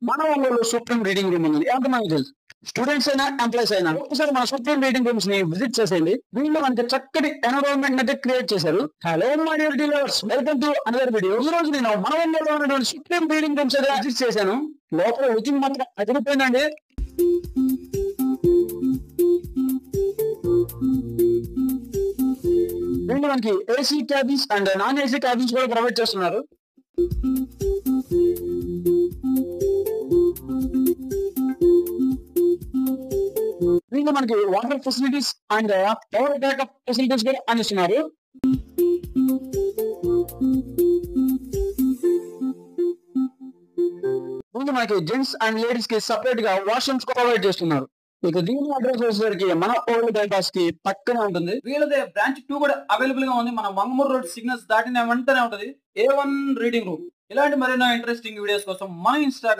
మన ఊళ్ళో supreme reading room ఉంది. ఎంతమంది తెలుసు? స్టూడెంట్స్ అయినా ఎంప్లాయీస్ అయినా ఒకసారి మన సుప్రీం రీడింగ్ రూమ్స్ ని విజిట్ చేసేయండి. వీళ్ళు మనకి చక్కటి ఎన్విరాన్మెంట్ అయితే క్రియేట్ చేశారు. Hello my dear dealers, welcome to another video. ఈ రోజు నేను మన ఊళ్ళో ఉన్నటువంటి సుప్రీం రీడింగ్ రూమ్స్ అయితే విజిట్ చేశాను. లోపల లుకింగ్ మాత్రం అదిరిపోయిందండి. వీళ్ళు మనకి AC cabins and non AC cabins కూడా ప్రొవైడ్ చేస్తున్నారు. వీళ్ళు మనకి water facilities and power backup facilities కూడా అందిస్తున్నారు. వీళ్ళు మనకి జెంట్స్ అండ్ లేడీస్ కి సెపరేట్ గా వాష్రూమ్స్ ప్రొవైడ్ చేస్తున్నారు. ఇక దీని అడ్రస్ వచ్చేసరికి మన ఓల్డ్ బైపాస్ కి పక్కనే ఉంటుంది. వీళ్ళదే బ్రాంచ్ 2 కూడా అవైలబుల్ గా ఉంది. మన మంగమూరు రోడ్ సిగ్నల్స్ దాటిన వెంటనే ఉంటది A1 రీడింగ్ రూమ్. ఇలాంటి మరెన్నో ఇంట్రెస్టింగ్ వీడియోస్ కోసం మన ఇన్స్టాగ్రామ్